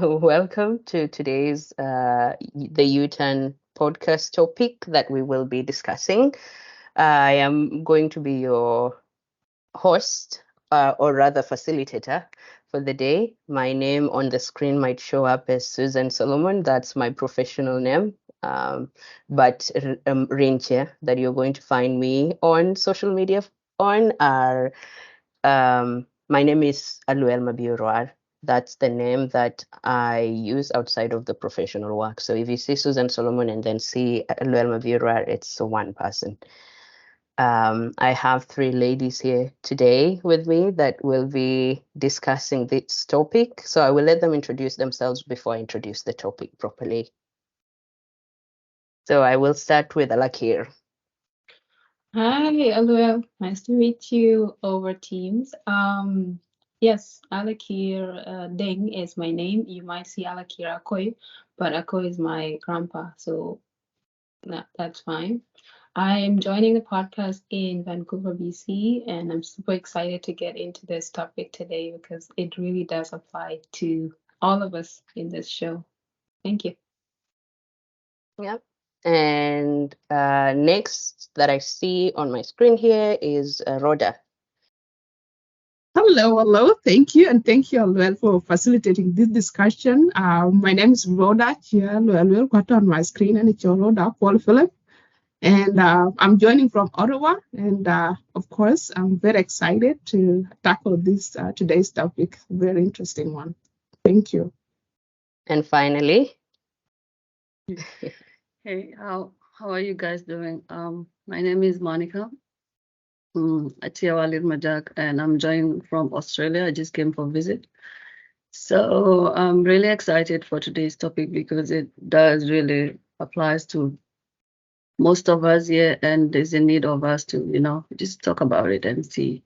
Welcome to today's the U-Turn podcast topic that we will be discussing. I am going to be your host, or rather facilitator for the day. My name on the screen might show up as Susan Solomon. That's my professional name. But range here that you're going to find me on social media on are my name is Aluel Mabiorwar. That's the name that I use outside of the professional work. So if you see Susan Solomon and then see Aluel Mabiorwar, it's one person. I have three ladies here today with me that will be discussing this topic. So I will let them introduce themselves before I introduce the topic properly. So I will start with Alakir. Hi, Aluel. Nice to meet you over Teams. Yes, Alakir Deng is my name. You might see Alakir Akoy, but Akoy is my grandpa, so that's fine. I am joining the podcast in Vancouver, BC, and I'm super excited to get into this topic today because it really does apply to all of us in this show. Thank you. Yep. And next that I see on my screen here is Rhoda. Hello. Thank you, and thank you, Alwell, for facilitating this discussion. My name is Rhoda Chia Luel, got on my screen, and it's your Rhoda Paul Philip. And I'm joining from Ottawa. And of course, I'm very excited to tackle this today's topic. Very interesting one. Thank you. And finally, Hey, how are you guys doing? My name is Monica. Atiawalid Majak, and I'm joining from Australia. I just came for a visit. So I'm really excited for today's topic because it does really applies to most of us here, and there's a need of us to, just talk about it and see.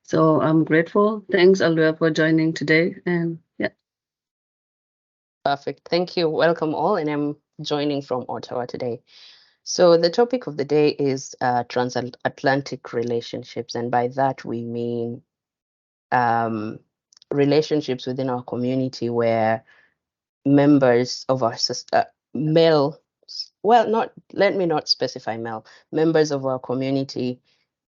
So I'm grateful. Thanks, Alua, for joining today. And yeah. perfect. Thank you. Welcome all. And I'm joining from Ottawa today. So the topic of the day is transatlantic relationships. And by that, we mean relationships within our community where members of our male, well, not, let me not specify male, members of our community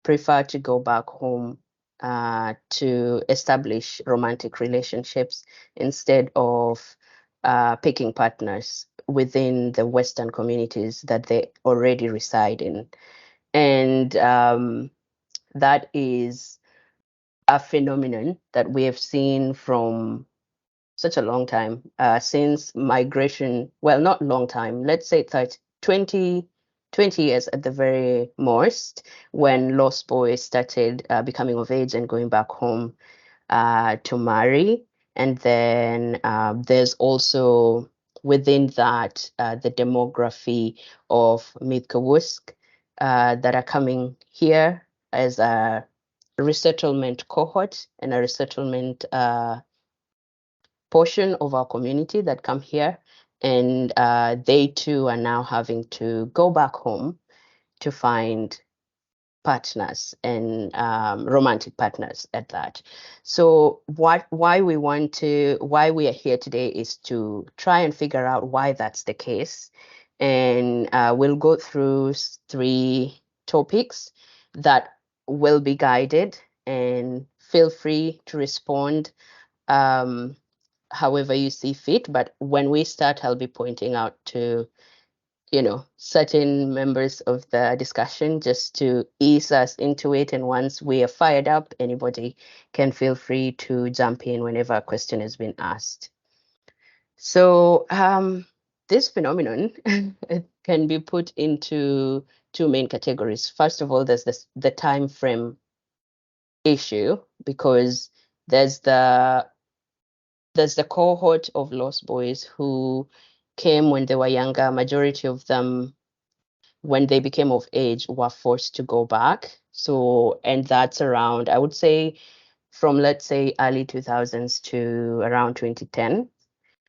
prefer to go back home to establish romantic relationships instead of picking partners within the Western communities that they already reside in. And that is a phenomenon that we have seen from such a long time, since migration, well, not long time, let's say 30, 20 years at the very most, when lost boys started becoming of age and going back home to marry. And then there's also within that the demography of Mitkawusk that are coming here as a resettlement cohort and a resettlement portion of our community that come here, and they too are now having to go back home to find partners and romantic partners at that. So why we are here today is to try and figure out why that's the case, and we'll go through three topics that will be guided, and feel free to respond however you see fit. But when we start, I'll be pointing out to, certain members of the discussion just to ease us into it. And once we are fired up, anybody can feel free to jump in whenever a question has been asked. So this phenomenon can be put into two main categories. First of all, there's the time frame issue, because there's the cohort of lost boys who came when they were younger. Majority of them, when they became of age, were forced to go back. So, and that's around, I would say, from, let's say, early 2000s to around 2010.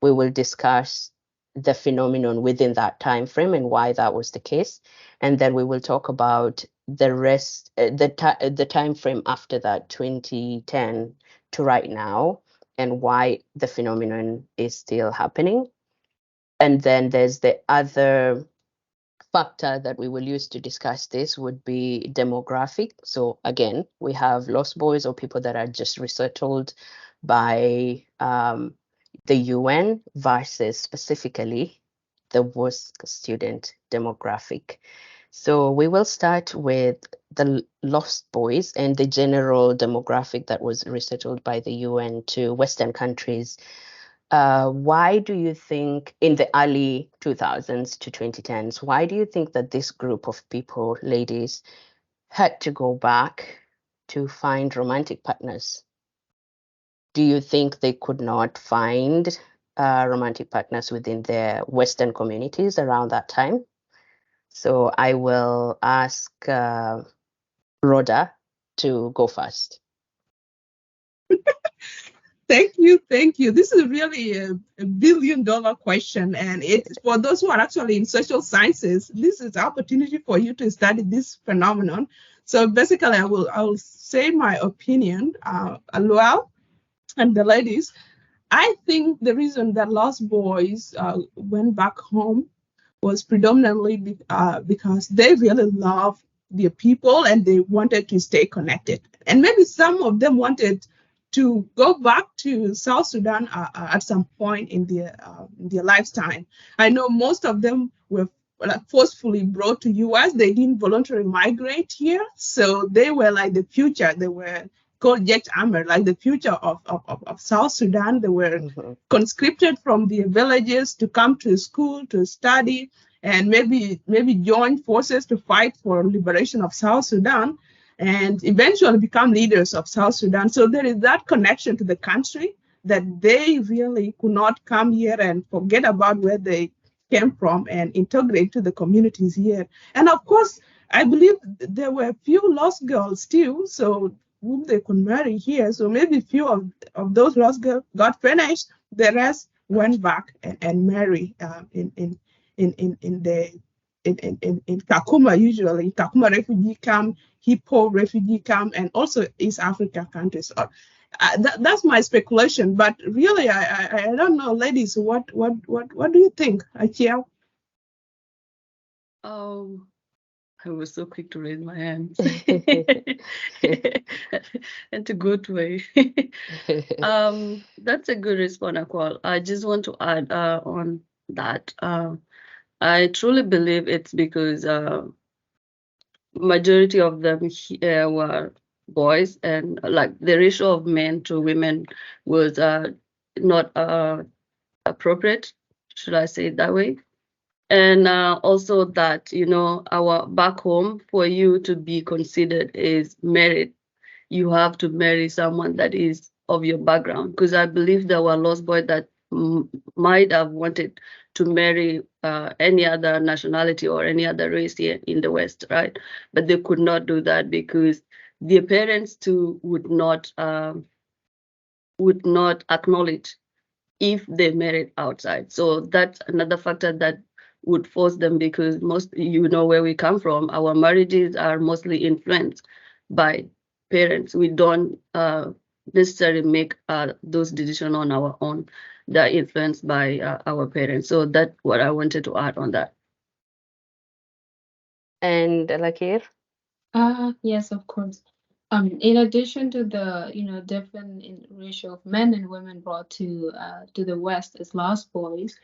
We will discuss the phenomenon within that time frame and why that was the case, and then we will talk about the rest, the time frame after that, 2010 to right now, and why the phenomenon is still happening. And then there's the other factor that we will use to discuss this would be demographic. So again, we have lost boys or people that are just resettled by the UN versus specifically the worst student demographic. So we will start with the lost boys and the general demographic that was resettled by the UN to Western countries. Why do you think in the early 2000s to 2010s, why do you think that this group of people, ladies, had to go back to find romantic partners? Do you think they could not find romantic partners within their Western communities around that time? So I will ask Rhoda to go first. Thank you, thank you. This is really a billion-dollar question, and it's for those who are actually in social sciences. This is an opportunity for you to study this phenomenon. So basically, I will say my opinion, Luel and the ladies. I think the reason that lost boys went back home was predominantly because they really love their people and they wanted to stay connected. And maybe some of them wanted to go back to South Sudan at some point in their lifetime. I know most of them were forcefully brought to US. They didn't voluntarily migrate here. So they were like the future. They were called Jet Armor, like the future of South Sudan. They were conscripted from their villages to come to school, to study, and maybe join forces to fight for liberation of South Sudan, and eventually become leaders of South Sudan. So there is that connection to the country that they really could not come here and forget about where they came from and integrate to the communities here. And of course, I believe there were a few lost girls too, so whom they could marry here. So maybe a few of those lost girls got finished. The rest went back and marry in Kakuma, usually Kakuma refugee camp, Hippo refugee camp, and also East Africa countries. That's my speculation, but really, I don't know, ladies. What do you think, Achia? I was so quick to raise my hand and to go to way. That's a good response, Akwal. I just want to add on that. I truly believe it's because majority of them were boys, and like the ratio of men to women was not appropriate, should I say it that way? And also that, our back home, for you to be considered as married, you have to marry someone that is of your background. Because I believe there were lost boys that might have wanted to marry any other nationality or any other race here in the West, right? But they could not do that because their parents too would not acknowledge if they married outside. So that's another factor that would force them, because where we come from, our marriages are mostly influenced by parents. We don't necessarily make those decisions on our own. They're influenced by our parents. So that's what I wanted to add on that. And Lakir? Yes, of course. In addition to the different ratio of men and women brought to the West as lost boys,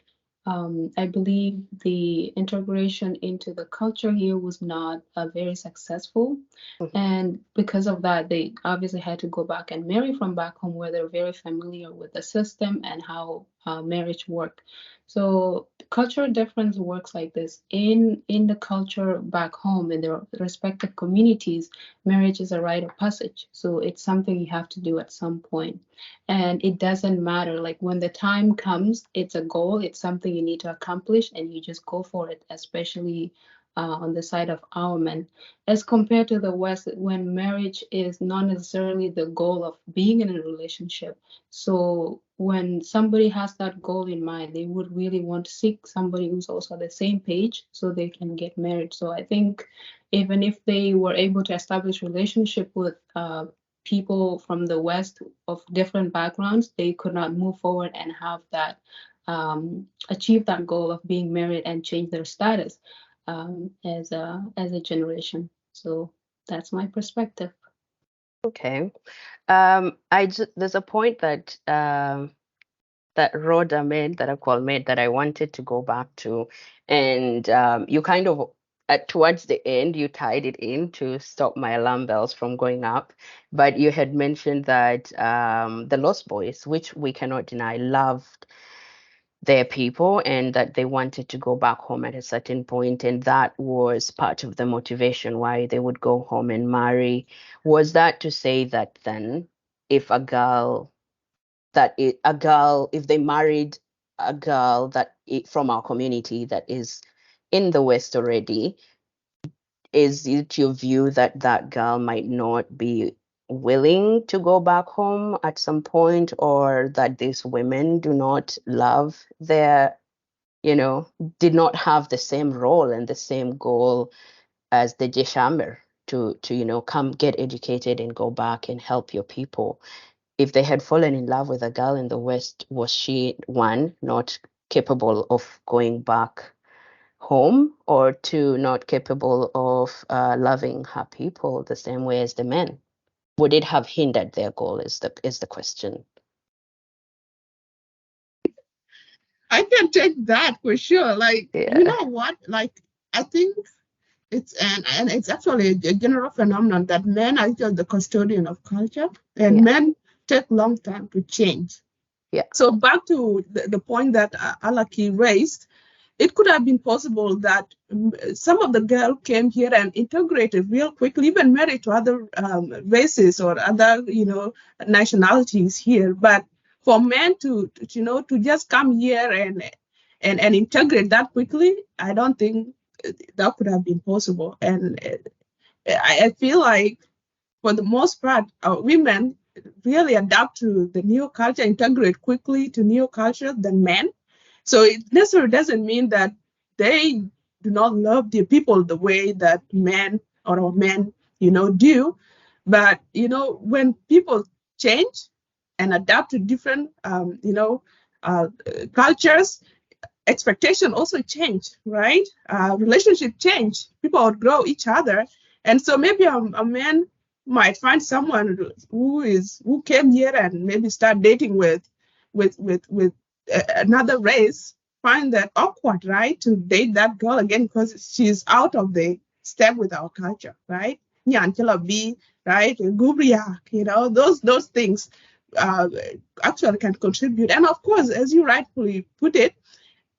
I believe the integration into the culture here was not very successful. And because of that, they obviously had to go back and marry from back home, where they're very familiar with the system and how marriage worked. So cultural difference works like this. In the culture back home, in their respective communities, marriage is a rite of passage. So it's something you have to do at some point. And it doesn't matter. Like when the time comes, it's a goal, it's something you need to accomplish, and you just go for it, especially on the side of our men. As compared to the West, when marriage is not necessarily the goal of being in a relationship. So when somebody has that goal in mind, they would really want to seek somebody who's also on the same page so they can get married. So I think even if they were able to establish relationship with people from the West of different backgrounds, they could not move forward and have that, achieve that goal of being married and change their status as a generation. So that's my perspective. Okay. There's a point that that Rhoda made, that Akwal made, that I wanted to go back to, and you kind of towards the end you tied it in to stop my alarm bells from going up, but you had mentioned that the Lost Boys, which we cannot deny, loved their people and that they wanted to go back home at a certain point, and that was part of the motivation why they would go home and marry. Was that to say that then if a girl if they married a girl from our community that is in the West already, is it your view that that girl might not be willing to go back home at some point, or that these women do not love their, did not have the same role and the same goal as the Jeshamber to come get educated and go back and help your people? If they had fallen in love with a girl in the West, was she, one, not capable of going back home, or two, not capable of loving her people the same way as the men? Would it have hindered their goal is the question. I can take that for sure. Like, Yeah. you know what? Like, I think it's and it's actually a general phenomenon that men are just the custodian of culture, and men take long time to change. Yeah. So back to the point that Alaki raised, it could have been possible that some of the girls came here and integrated real quickly, even married to other races or other, nationalities here. But for men to just come here and integrate that quickly, I don't think that could have been possible. And I feel like, for the most part, women really adapt to the new culture, integrate quickly to new culture than men. So it necessarily doesn't mean that they do not love their people the way that men do. But, when people change and adapt to different, cultures, expectation also change, right? Relationship change. People outgrow each other. And so maybe a man might find someone who came here and maybe start dating with another race, find that awkward, right? To date that girl again because she's out of the step with our culture, right? Right? Gubriak, those things actually can contribute. And of course, as you rightfully put it,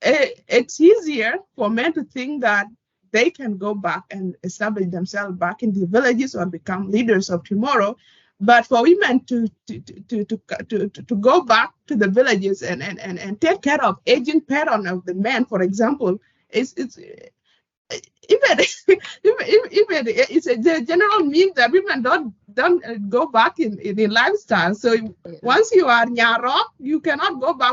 it's easier for men to think that they can go back and establish themselves back in the villages or become leaders of tomorrow. But for women to go back to the villages and take care of aging parent of the men, for example, it's even it's a general meme that women don't go back in the lifestyle. So once you are nyarok, you cannot go back.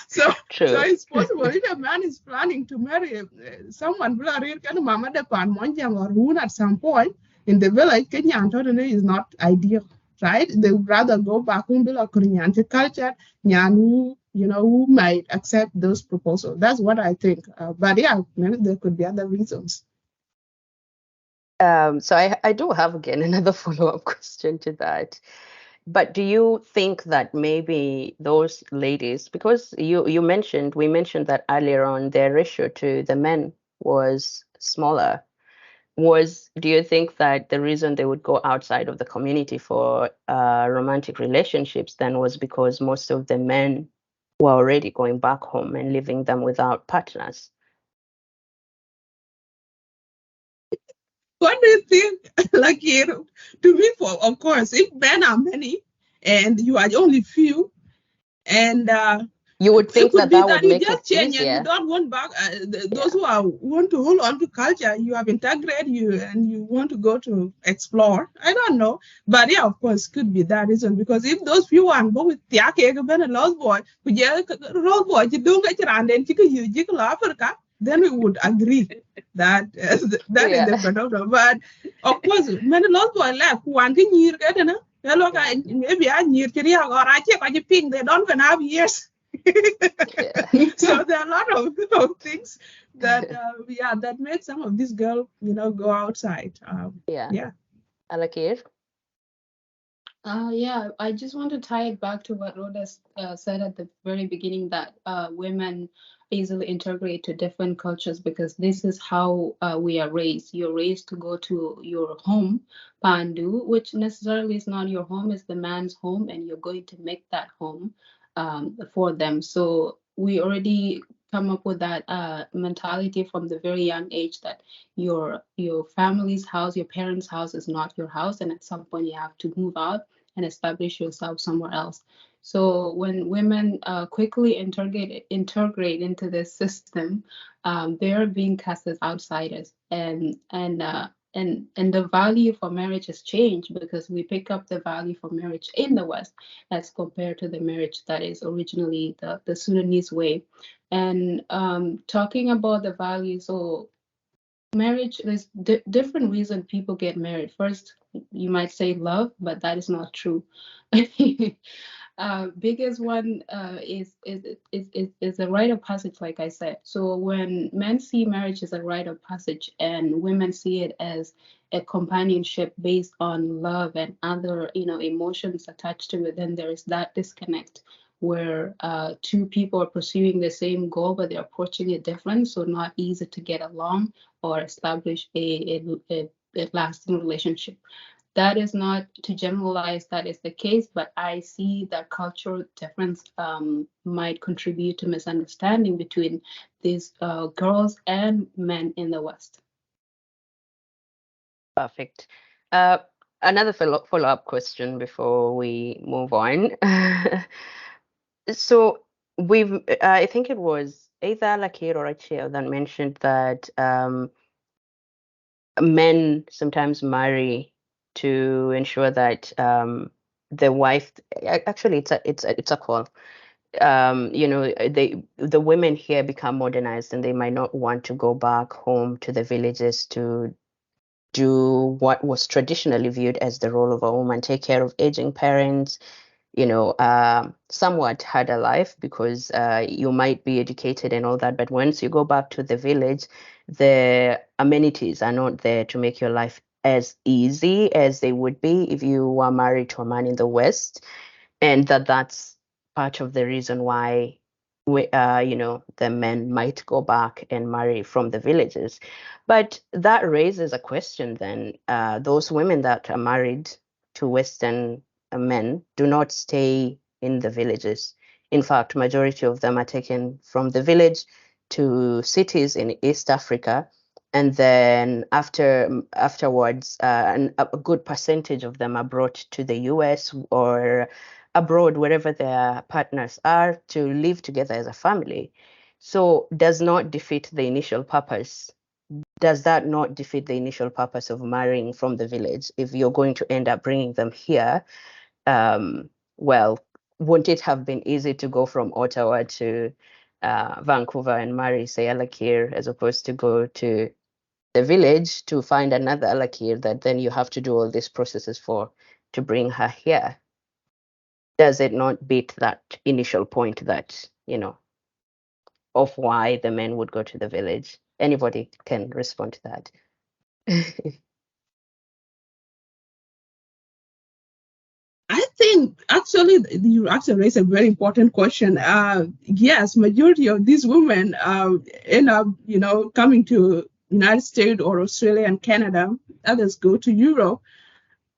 So it's possible if a man is planning to marry someone or at some point in the village, Kenya is not ideal, right? They would rather go back home to culture, who might accept those proposals. That's what I think. But yeah, maybe there could be other reasons. So I do have again another follow-up question to that. But do you think that maybe those ladies, because we mentioned that earlier on, their ratio to the men was smaller, do you think that the reason they would go outside of the community for romantic relationships then was because most of the men were already going back home and leaving them without partners? What do you think? Like, to me, of course, if men are many and you are only few, and you would think that would make it change easier. And you don't want back those who want to hold on to culture. You have integrated and you want to go to explore. I don't know, but yeah, of course, could be that reason. Because if those few want go with Tiake, a lost boy, you don't get around and you Africa. then we would agree that that is the phenomenon. But of course, many lost boy left one thing you get maybe I need to or I check on your ping, they don't even have years. So there are a lot of things that that make some of these girls, go outside. Yeah. Alakir? Yeah, I just want to tie it back to what Rhoda said at the very beginning, that women easily integrate to different cultures because this is how we are raised. You're raised to go to your home, Pandu, which necessarily is not your home, it's the man's home, and you're going to make that home for them. So we already come up with that mentality from the very young age that your family's house, your parents' house is not your house, and at some point you have to move out and establish yourself somewhere else. So when women quickly integrate into this system, they're being cast as outsiders, and the value for marriage has changed because we pick up the value for marriage in the West as compared to the marriage that is originally the Sudanese way. And talking about the value, so marriage, there's different reasons people get married. First, you might say love, but that is not true. Biggest one is a rite of passage, like I said. So when men see marriage as a rite of passage and women see it as a companionship based on love and other emotions attached to it, then there is that disconnect where two people are pursuing the same goal, but they're approaching it different, so not easy to get along or establish a lasting relationship. That is not to generalize that is the case, but I see that cultural difference might contribute to misunderstanding between these girls and men in the West. Perfect. Another follow-up question before we move on. So I think it was either Lakir or Achille that mentioned that men sometimes marry to ensure that the wife, actually it's a call. The women here become modernized and they might not want to go back home to the villages to do what was traditionally viewed as the role of a woman, take care of aging parents, somewhat harder life because you might be educated and all that. But once you go back to the village, the amenities are not there to make your life as easy as they would be if you were married to a man in the West. And that's part of the reason why the men might go back and marry from the villages. But that raises a question then. Those women that are married to Western men do not stay in the villages. In fact, majority of them are taken from the village to cities in East Africa. And then afterwards, a good percentage of them are brought to the US or abroad, wherever their partners are, to live together as a family. So does not defeat the initial purpose. Does that not defeat the initial purpose of marrying from the village? If you're going to end up bringing them here, well, wouldn't it have been easy to go from Ottawa to Vancouver and marry, say, Alakir, as opposed to go to the village to find another Alakir that then you have to do all these processes for to bring her here? Does it not beat that initial point that, of why the men would go to the village? Anybody can respond to that. I think actually you actually raised a very important question. Yes, majority of these women end up, coming to United States or Australia and Canada. Others go to Europe.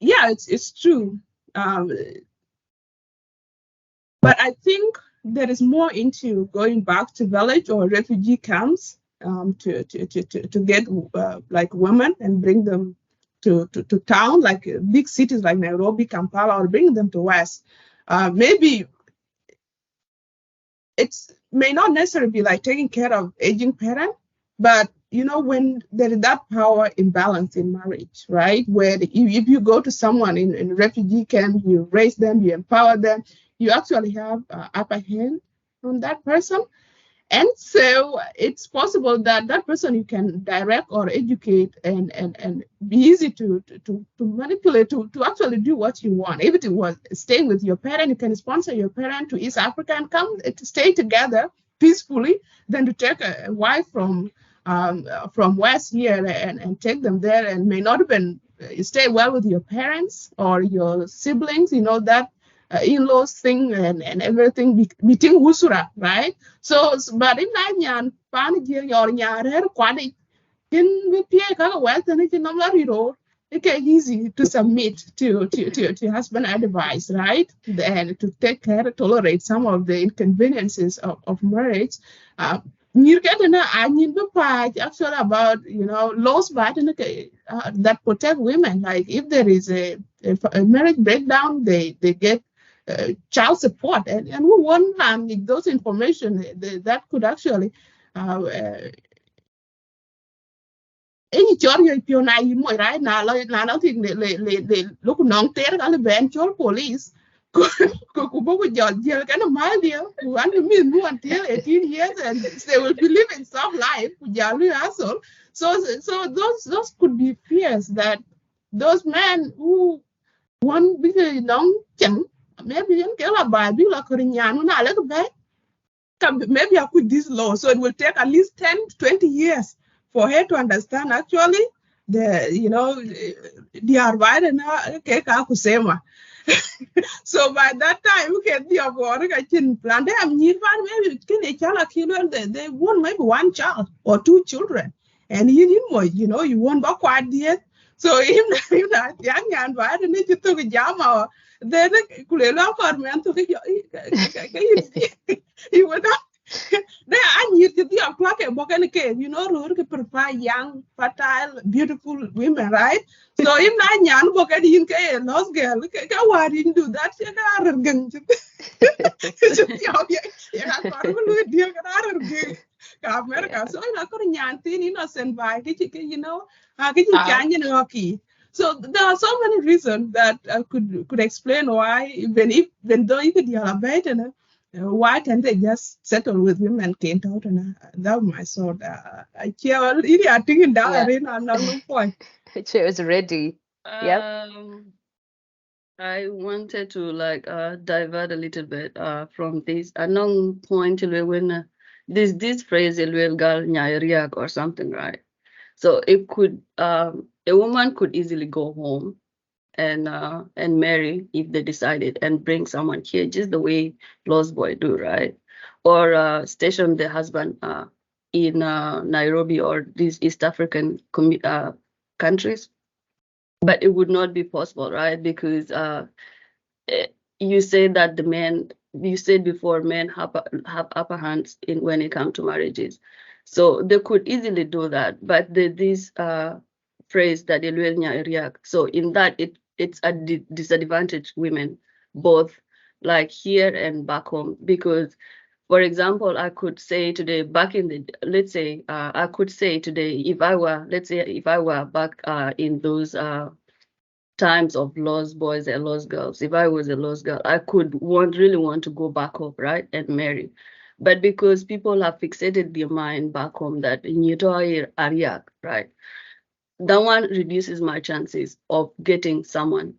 Yeah, it's true. But I think there is more into going back to village or refugee camps to get like women and bring them to town, like big cities like Nairobi, Kampala, or bring them to West. Maybe it may not necessarily be like taking care of aging parent, but when there is that power imbalance in marriage, right? Where if you go to someone in refugee camp, you raise them, you empower them, you actually have upper hand on that person. And so it's possible that that person you can direct or educate and be easy to manipulate to actually do what you want. If it was staying with your parent, you can sponsor your parent to East Africa and come to stay together peacefully than to take a wife from West here and take them there and may not even stay well with your parents or your siblings, that in-laws thing and everything meeting usura, right? So but in that yan pan your nyare kwadi in with pia ka wealth and it no ro it's easy to submit to husband advice, right? And to take care, tolerate some of the inconveniences of marriage. You get actually about laws that protect women. Like if there is a marriage breakdown, they get child support, and we want those information that could actually any chori if you're not you right now now think le look non ter gal ben chol police ko bogo jol jel kana mal dia want to mean who until 18 years and they will be living some life jalu asol. So those could be fears that those men who want big non chẳng maybe những cái là bài biết là cái nhà nó nào lấy cái maybe I put this law so it will take at least 10 20 years for her to understand actually the arbeit na ke ka kusema. So by that time we can be about a plan they have need one maybe can a child kilo they want maybe one child or two children and you need more you want back quite yet. So if that young and bad and you took a jam then kulela farman to you would not they are need to be a clock and bogan cave, who provide young, fertile, beautiful women, right? So if not young bogan in K lost girl, why didn't do that? America, so I got a young thing innocent by so there are so many reasons that could explain why even though you could yell better. Why can't they just settle with him and can't out and that my sort I care really I think in that arena no point. She was ready. Yep. I wanted to divert a little bit from this. A long point when this phrase will girl nyariak or something, right? So it could a woman could easily go home and marry if they decided and bring someone here, just the way Lost Boy do, right? Or station the husband in Nairobi or these East African countries. But it would not be possible, right? Because you say that you said before, men have upper hands when it comes to marriages. So they could easily do that. But this phrase that react. So in that it's a disadvantage women, both like here and back home. Because, for example, I could say today, let's say, I could say today, if I were back in those times of lost boys and lost girls, if I was a lost girl, I could really want to go back home, right, and marry. But because people have fixated their mind back home that Nyito Ariak, right, that one reduces my chances of getting someone,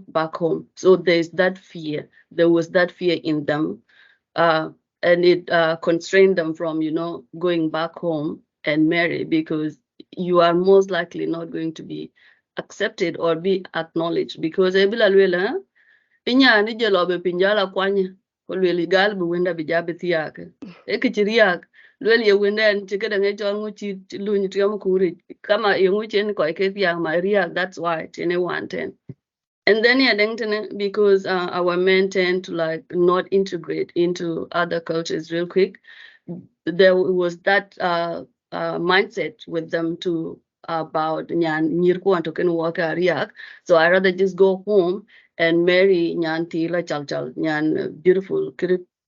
back home. So there's that fear. There was that fear in them, and it constrained them from, going back home and marry, because you are most likely not going to be accepted or be acknowledged. Because pinya ni jelobe pinjala kwanya kolweli gal bu wenda bijabe thiake ekichiriak lweli ye wenda en chikeda ngecho nguchi lunyi tiam kuri kama yenguchen ko ekethia maria. That's why 110. And then because our men tend to not integrate into other cultures real quick, there was that mindset with them to about nyan nyirku antoken waka riak. So I rather just go home and marry nyan tila chal nyan beautiful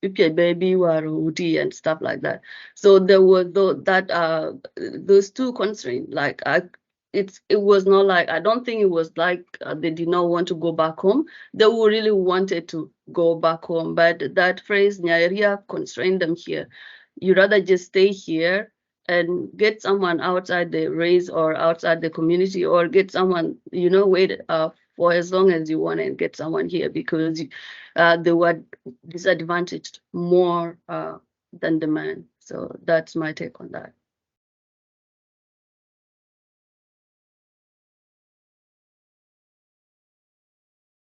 baby waruti and stuff like that. So there were those two constraints. It was not I don't think it was they did not want to go back home. They really wanted to go back home, but that phrase Nyairia constrained them here. you rather just stay here and get someone outside the race or outside the community, or get someone, wait for as long as you want and get someone here, because they were disadvantaged more than the man. So that's my take on that.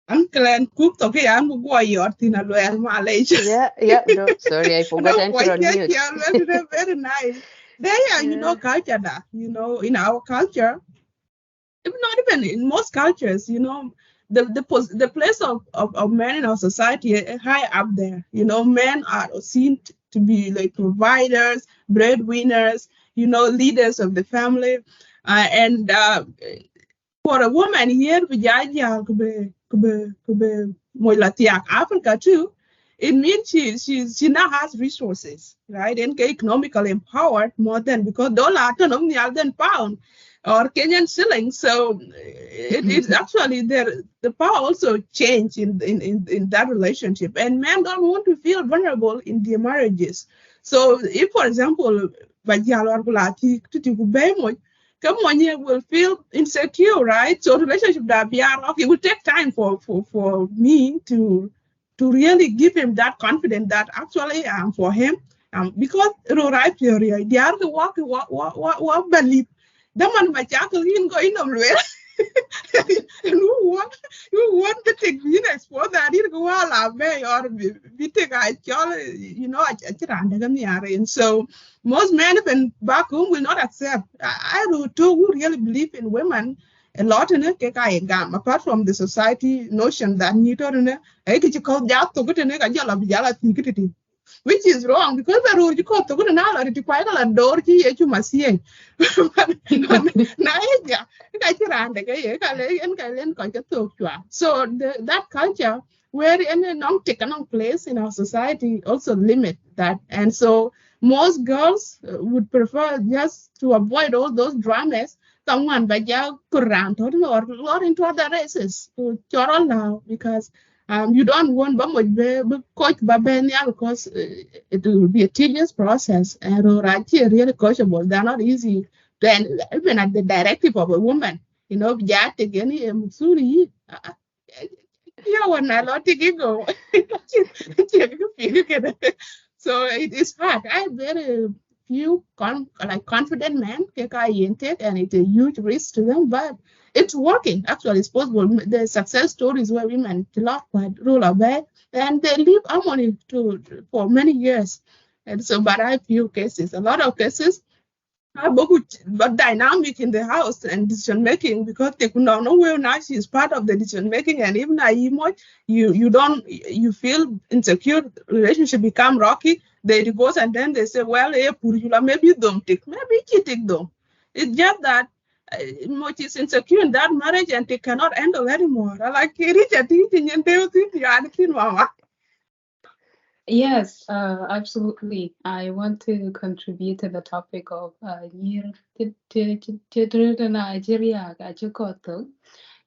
Uncle and cook to get and go your thing as well, Malaysia. Yeah, no, sorry, I forgot to enter on mute. Yeah, very nice. There, you know, culture that, you know, in our culture, not even in most cultures, you know, the place of men in our society is high up there. You know, men are seen to be like providers, breadwinners, you know, leaders of the family. And for a woman here, Africa too, it means she now has resources, right? And economically empowered more than, because dollar than pound or Kenyan shilling. So it's actually there. The power also change in that relationship, and men don't want to feel vulnerable in their marriages. So if, for example, Kamonye will feel insecure, right? So relationship that be off, it will take time for me to really give him that confidence that actually for him because right here they are the walk believe the man my jackal in go in and who want the take you expose that it go all me or we take a you know and so most men even back home will not accept. I who really believe in women a lot in it apart from the society notion that you don't know which is wrong because the rule you call to go now to quite a door you must see so that culture where any non taken place in our society also limit that, and so most girls would prefer just to avoid all those dramas someone by kurant or into other races to choral now because you don't want coach babenia because it will be a tedious process and really coachable. They're not easy. Then even at the directive of a woman, you know, Musuri, yeah, when I lot to go. So it is hard. I very few confident men intake, and it's a huge risk to them, but it's working. Actually, it's possible. The success stories where women roll away and they live harmony for many years. And so, but I have few cases, a lot of cases but dynamic in the house and decision making because they could not know where now she is part of the decision making, and even you feel insecure, relationship become rocky, they divorce, and then they say, well, maybe you don't take, maybe you take them. It's just that much is insecure in that marriage and they cannot handle anymore. I like Richard thinking and they think you are the mama. Yes, absolutely. I want to contribute to the topic of Nigeria,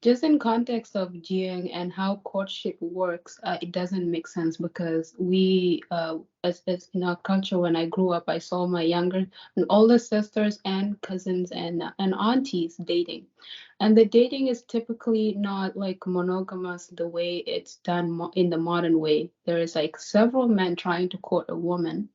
just in context of Jiang and how courtship works. It doesn't make sense because we, as in our culture, when I grew up, I saw my younger and older sisters and cousins and aunties dating. And the dating is typically not like monogamous the way it's done in the modern way. There is like several men trying to court a woman,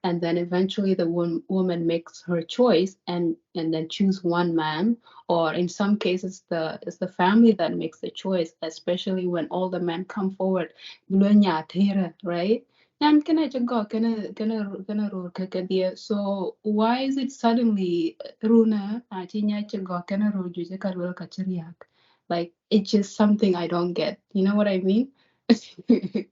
and then eventually the woman makes her choice and then choose one man, or in some cases it's the family that makes the choice, especially when all the men come forward, right? And so why is it suddenly Runa like it's just something I don't get. You know what I mean? And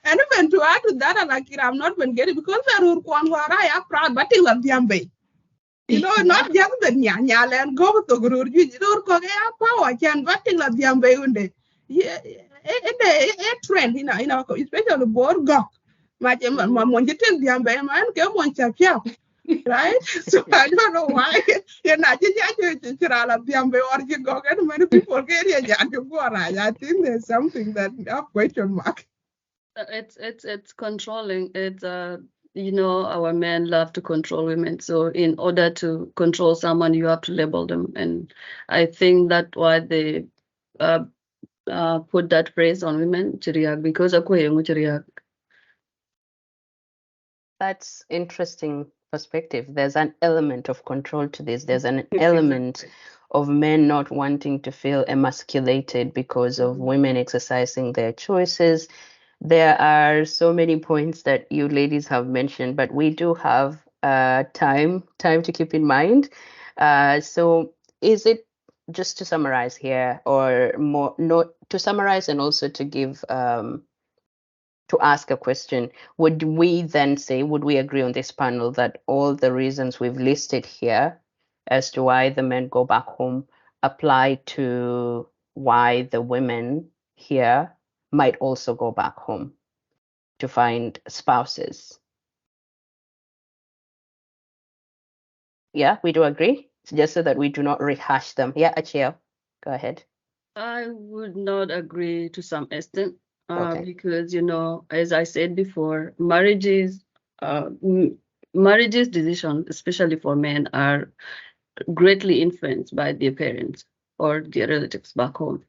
even to add to that, I'm not going to get it because I am proud, but it will be you know, not just the nyanya and go to Guru, you don't go power, can but it will be ambe. Yeah, a trend, especially the board go. My mom, you tell the ambe man, come on, chap, right? So I don't know why you're not or you go get many people get here. I think there's something that question mark. It's controlling. It's you know, our men love to control women. So in order to control someone, you have to label them. And I think that's why they put that phrase on women, chiriak, because of chiriak. That's interesting perspective. There's an element of control to this. There's an element of men not wanting to feel emasculated because of women exercising their choices. There are so many points that you ladies have mentioned, but we do have time to keep in mind. So is it, just to summarize here, or more, not to summarize and also to give to ask a question, would we then say, would we agree on this panel that all the reasons we've listed here as to why the men go back home apply to why the women here might also go back home to find spouses? Yeah, we do agree. Just so that we do not rehash them. Yeah, Achille, go ahead. I would not agree to some extent. Okay. Because, you know, as I said before, marriages decisions, especially for men, are greatly influenced by their parents or their relatives back home.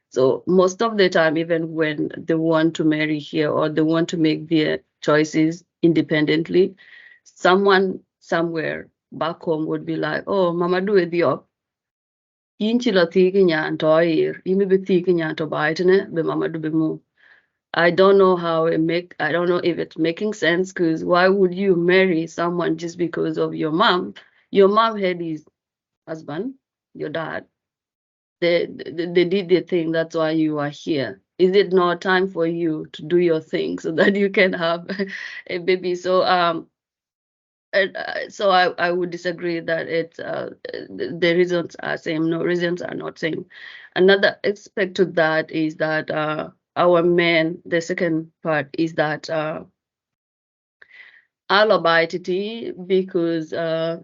So most of the time, even when they want to marry here or they want to make their choices independently, someone somewhere back home would be like, oh, mama do it up. Inchilo thiki nyanto ir, imi be thiki nyanto baitene, be mama do be mu. I don't know I don't know if it's making sense, because why would you marry someone just because of your mom? Your mom had his husband, your dad. They did their thing. That's why you are here. Is it not time for you to do your thing so that you can have a baby? So I would disagree that it's the reasons are same. No, reasons are not same. Another aspect to that is that our men, the second part is that alabitity, because they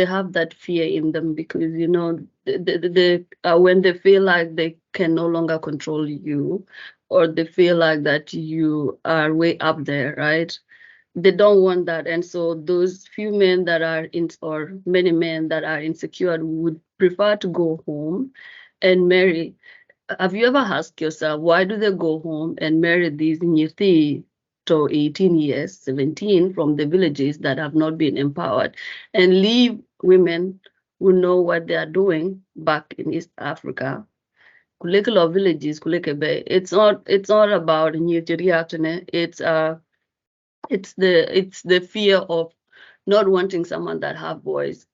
have that fear in them, because, you know, when they feel like they can no longer control you, or they feel like that you are way up there, right? They don't want that. And so those few men that are or many men that are insecure would prefer to go home and marry. Have you ever asked yourself, why do they go home and marry these Nyirti to 18 years, 17 from the villages that have not been empowered, and leave women who know what they are doing back in East Africa? Kulekelo villages, Kulekebe. It's not about Nyirti. It's the fear of not wanting someone that have voice.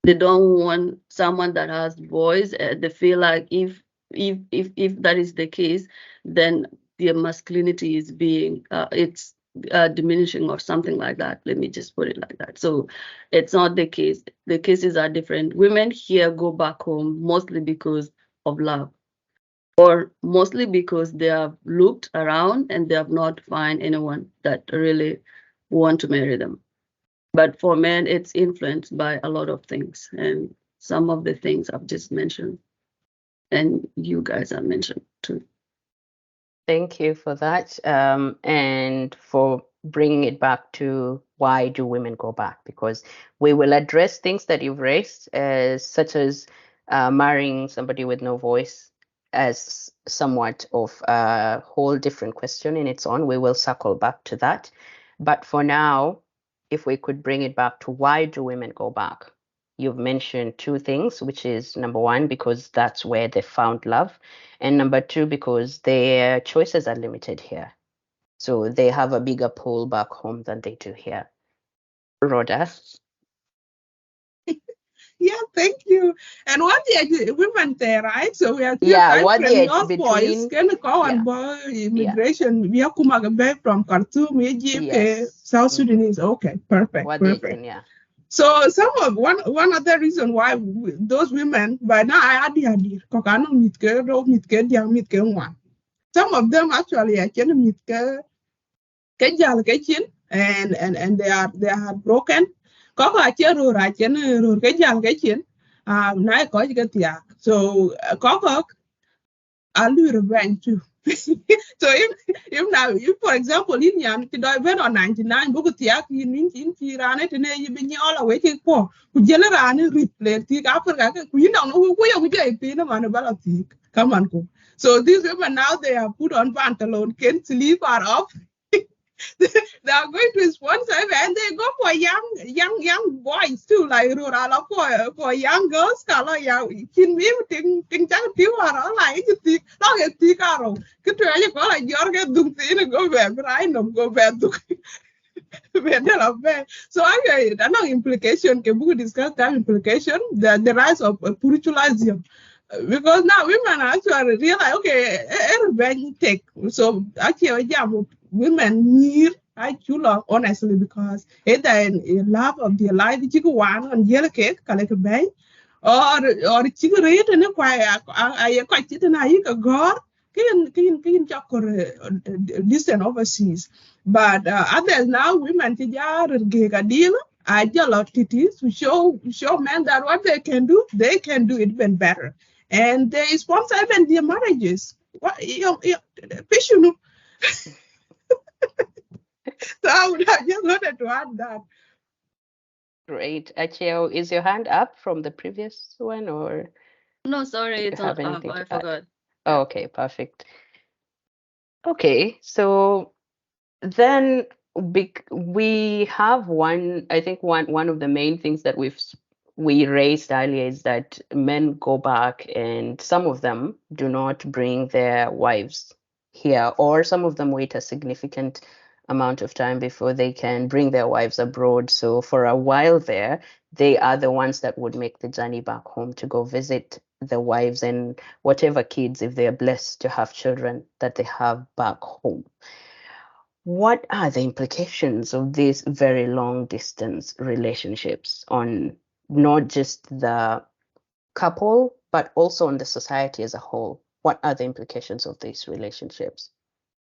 They don't want someone that has voice. They feel like if that is the case, then their masculinity is being it's diminishing or something like that. Let me just put it like that. So it's not the case. The cases are different. Women here go back home mostly because of love, or mostly because they have looked around and they have not found anyone that really want to marry them. But for men, it's influenced by a lot of things, and some of the things I've just mentioned, and you guys have mentioned too. Thank you for that, and for bringing it back to why do women go back, because we will address things that you've raised, such as marrying somebody with no voice, as somewhat of a whole different question in its own. We will circle back to that. But for now, if we could bring it back to why do women go back? You've mentioned two things, which is number one, because that's where they found love. And number two, because their choices are limited here. So they have a bigger pull back home than they do here. Rhoda? Yeah, thank you. And what the women there, right? So we are Yeah, what the age boys between? can go Yeah. and boy immigration. We are Kumagabe from Khartoum, Egypt, Yes. South Sudanese. Okay, perfect. What Perfect. yeah. So some of one other reason why those women by now I adi kokano mitke do mitke dia mitke one. Some of them actually I can mitke kejal kechin and they are broken. Koko achero ra chen ro kejal kechin. Na ko jiga tia. So koko alu revenge too So if now, if for example, in Yan, Kidoy went on 99, Bukutia, in Kirane, and you been all away for, who generally replay, take Africa, you know, we are a pin of Anabalatik. Come on, go. So these women now they are put on pantalon, can't sleep are off. They are going to sponsor and they go for young boys too, like rural for young girls, color young kin me ting chang tiu are like you think long as tikaro. Could you call a Jorga Dunkin go back, right? No go back to so I know implication can we discuss that implication, the rise of spiritualism. Because now women actually realize, okay, everybody take. So actually, yeah, women need actually honestly because either in love of their life, you go one on yellow cake, collect a bay, or chicken rate and I quite it and I go. Can talk distant overseas, but others now women get a deal. I just love it to show men that what they can do it even better, and they sponsor even their marriages. What fish, you know. So I just wanted to add that. Great. Acheo, is your hand up from the previous one, or No, do sorry, you it's have not up. anything I to add? forgot. Oh, okay, perfect. Okay, so then we have one, I think one of the main things that we raised earlier is that men go back and some of them do not bring their wives here, or some of them wait a significant amount of time before they can bring their wives abroad. So for a while there, they are the ones that would make the journey back home to go visit the wives and whatever kids, if they are blessed to have children, that they have back home. What are the implications of these very long distance relationships on not just the couple, but also on the society as a whole? What are the implications of these relationships?